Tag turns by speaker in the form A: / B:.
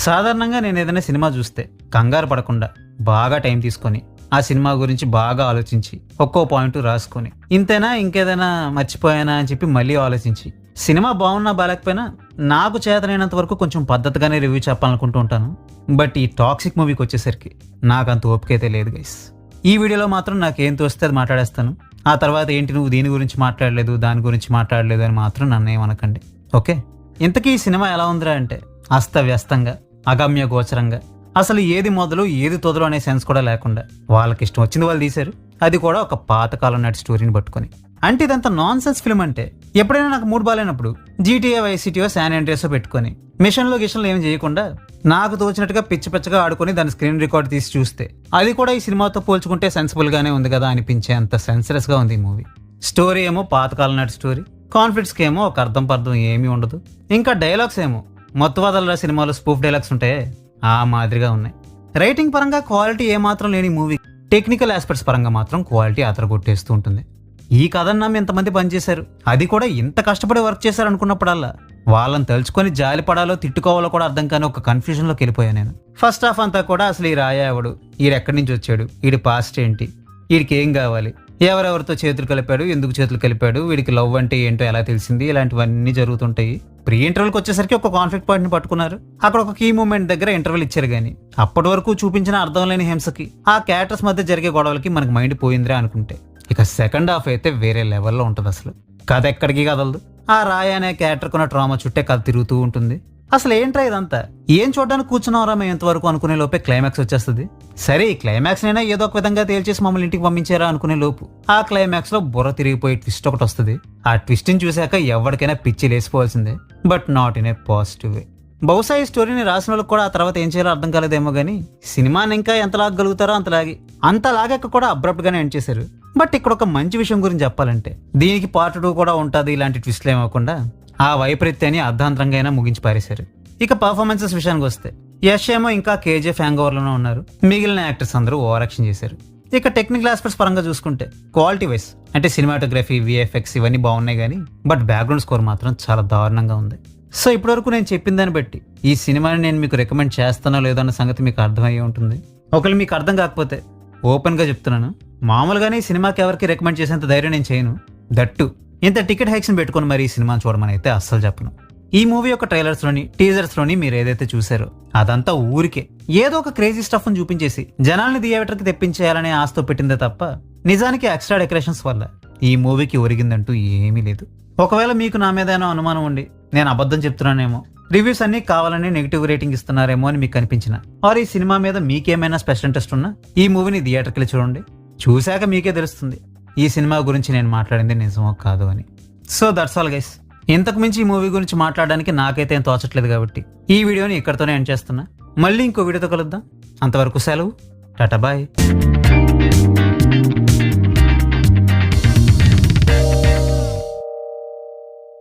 A: సాధారణంగా నేను ఏదైనా సినిమా చూస్తే కంగారు పడకుండా బాగా టైం తీసుకొని ఆ సినిమా గురించి బాగా ఆలోచించి ఒక్కో పాయింట్ రాసుకొని ఇంతేనా ఇంకేదైనా మర్చిపోయానా అని చెప్పి మళ్ళీ ఆలోచించి సినిమా బాగున్నా బాలేకపోయినా నాకు చేతనైనంత వరకు కొంచెం పద్ధతిగానే రివ్యూ చెప్పాలనుకుంటూ ఉంటాను. బట్ ఈ టాక్సిక్ మూవీకి వచ్చేసరికి నాకు అంత ఓపిక అయితే లేదు గైస్. ఈ వీడియోలో మాత్రం నాకేం తోస్తే అది మాట్లాడేస్తాను. ఆ తర్వాత ఏంటి నువ్వు దీని గురించి మాట్లాడలేదు దాని గురించి మాట్లాడలేదు అని మాత్రం నన్ను ఏమనకండి, ఓకే? ఇంతకీ ఈ సినిమా ఎలా ఉందిరా అంటే అస్తవ్యస్తంగా, అగమ్య గోచరంగా, అసలు ఏది మొదలు ఏది తొదలు అనే సెన్స్ కూడా లేకుండా వాళ్ళకి ఇష్టం వచ్చింది వాళ్ళు తీశారు. అది కూడా ఒక పాతకాలం నాటి స్టోరీని పట్టుకొని. అంటే ఇదంతా నాన్ సెన్స్ ఫిల్మ్. అంటే ఎప్పుడైనా నాకు మూడ్ బాగాలేనప్పుడు GTA వైస్ సిటీయో శాన్ ఆండ్రియాసో పెట్టుకొని మిషన్లో ఏం చేయకుండా నాకు తోచినట్టుగా పిచ్చి పిచ్చగా ఆడుకొని దాని స్క్రీన్ రికార్డ్ తీసి చూస్తే అది కూడా ఈ సినిమాతో పోల్చుకుంటే సెన్సిబుల్ గానే ఉంది కదా అనిపించే అంత సెన్స్లెస్ గా ఉంది ఈ మూవీ. స్టోరీ ఏమో పాతకాలం నాటి స్టోరీ, కాన్ఫ్లిక్ట్స్ ఏమో ఒక అర్థం పర్థం ఏమీ ఉండదు. ఇంకా డైలాగ్స్ ఏమో మొత్తవదల సినిమాలో స్పూఫ్ డైలాగ్స్ ఉంటాయే ఆ మాదిరిగా ఉన్నాయి. రైటింగ్ పరంగా క్వాలిటీ ఏమాత్రం లేని మూవీ, టెక్నికల్ ఆస్పెక్ట్స్ పరంగా మాత్రం క్వాలిటీ అతరగొట్టేస్తూ ఉంటుంది. ఈ కథను నమ్మి ఎంతమంది పనిచేశారు, అది కూడా ఇంత కష్టపడి వర్క్ చేశారు అనుకున్నప్పుడల్లా వాళ్ళని తలుచుకొని జాలి పడాలో తిట్టుకోవాలో కూడా అర్థం కాని ఒక కన్ఫ్యూజన్లోకి వెళ్ళిపోయాను నేను. ఫస్ట్ హాఫ్ అంతా కూడా అసలు ఈ రాయ ఎవడు, ఈడెక్కడి నుంచి వచ్చాడు, వీడి పాస్ట్ ఏంటి, వీడికి ఏం కావాలి, ఎవరెవరితో చేతులు కలిపాడు, ఎందుకు చేతులు కలిపాడు, వీడికి లవ్ అంటే ఏంటో ఎలా తెలిసింది, ఇలాంటివన్నీ జరుగుతుంటాయి. ప్రీ ఇంటర్వెల్కి వచ్చేసరికి ఒక కాన్ఫ్లిక్ట్ పాయింట్ ని పట్టుకున్నారు. అక్కడ ఒక కీ మూమెంట్ దగ్గర ఇంటర్వెల్ ఇచ్చారు గానీ అప్పటి వరకు చూపించిన అర్థం లేని హింసకి ఆ క్యారెక్టర్స్ మధ్య జరిగే గొడవలకి మనకు మైండ్ పోయిందిరా అనుకుంటే ఇక సెకండ్ హాఫ్ అయితే వేరే లెవెల్లో ఉంటుంది. అసలు కథ ఎక్కడికి కదలదు. ఆ రాయ అనే క్యారెక్టర్ కొన్న ట్రామా చుట్టే కథ తిరుగుతూ ఉంటుంది. అసలు ఏంట్రా ఇదంతా, ఏం చూడడానికి కూర్చున్నారా మేము ఎంతవరకు అనుకునే లోపే క్లైమాక్స్ వచ్చేస్తుంది. సరే ఈ క్లైమాక్స్ అయినా ఏదో ఒక విధంగా తేల్చేసి మమ్మల్ని ఇంటికి పంపించారా అనుకునే లోపు ఆ క్లైమాక్స్ లో బుర్ర తిరిగిపోయే ట్విస్ట్ ఒకటి వస్తుంది. ఆ ట్విస్ట్ ని చూశాక ఎవరికైనా పిచ్చి లేసిపోవాల్సిందే, but not in a positive way. బహుశా ఈ స్టోరీని రాసిన వాళ్ళకి కూడా ఆ తర్వాత ఏం చేయాలో అర్థం కాలేదేమో గానీ సినిమాని ఇంకా ఎంత లాగలుగుతారో అంతలాగాక కూడా అబ్రప్ట్ గానే ఎండ్ చేశారు. బట్ ఇక్కడ ఒక మంచి విషయం గురించి చెప్పాలంటే దీనికి పార్ట్ 2 కూడా ఉంటుంది. ఇలాంటి ట్విస్ట్లు ఏమవకుండా ఆ వైపరీత్యాన్ని అర్ధాంతరంగా అయినా ముగించి పారేశారు. ఇక పర్ఫార్మెన్సెస్ విషయానికి వస్తే యష్ ఏమో ఇంకా KGF హ్యాంగ్ ఓవర్ లోనే ఉన్నారు. మిగిలిన యాక్టర్స్ అందరూ ఓవర్ యాక్షన్ చేశారు. ఇక టెక్నికల్ ఆస్పెక్ట్స్ పరంగా చూసుకుంటే క్వాలిటీ వైస్ అంటే సినిమాటోగ్రఫీ, VFX ఇవన్నీ బాగున్నాయి కానీ బట్ బ్యాక్గ్రౌండ్ స్కోర్ మాత్రం చాలా దారుణంగా ఉంది. సో ఇప్పటివరకు నేను చెప్పిన దాన్ని బట్టి ఈ సినిమాని నేను మీకు రికమెండ్ చేస్తానో లేదో అన్న సంగతి మీకు అర్థమయ్యే ఉంటుంది. ఒకవేళ మీకు అర్థం కాకపోతే ఓపెన్ గా చెప్తున్నాను, మామూలుగానే ఈ సినిమాకి ఎవరికి రికమెండ్ చేసేంత ధైర్యం నేను చేయను. దట్టు ఇంత టికెట్ హైక్స్ పెట్టుకుని మరి ఈ సినిమాని చూడమని అయితే అస్సలు చెప్పను. ఈ మూవీ యొక్క ట్రైలర్స్ లోని టీజర్స్ లోని మీరు ఏదైతే చూసారో అదంతా ఊరికే ఏదో ఒక క్రేజీ స్టఫ్ ని చూపించేసి జనాల్ని థియేటర్ కి తెప్పించేయాలనే ఆశతో పెట్టిందే తప్ప నిజానికి ఎక్స్ట్రా డెకరేషన్స్ వల్ల ఈ మూవీకి ఒరిగిందంటూ ఏమీ లేదు. ఒకవేళ మీకు నా మీద ఏమో అనుమానం ఉండి నేను అబద్ధం చెప్తున్నానేమో, రివ్యూస్ అన్ని కావాలని నెగిటివ్ రేటింగ్ ఇస్తున్నారేమో అని మీకు అనిపించిన ఆర్ ఈ సినిమా మీద మీకేమైనా స్పెషల్ ఇంట్రెస్ట్ ఉన్నా ఈ మూవీని థియేటర్కి వెళ్ళి చూడండి. చూశాక మీకే తెలుస్తుంది ఈ సినిమా గురించి నేను మాట్లాడింది నిజమో కాదు అని. So that's all guys. ఇంతకు మించి ఈ మూవీ గురించి మాట్లాడడానికి నాకైతే ఏం తోచట్లేదు కాబట్టి ఈ వీడియోని ఇక్కడితోనే ఎండ్ చేస్తున్నా. మళ్ళీ ఇంకో వీడియోతో కలుద్దాం. అంతవరకు సెలవు, టాటా బాయ్.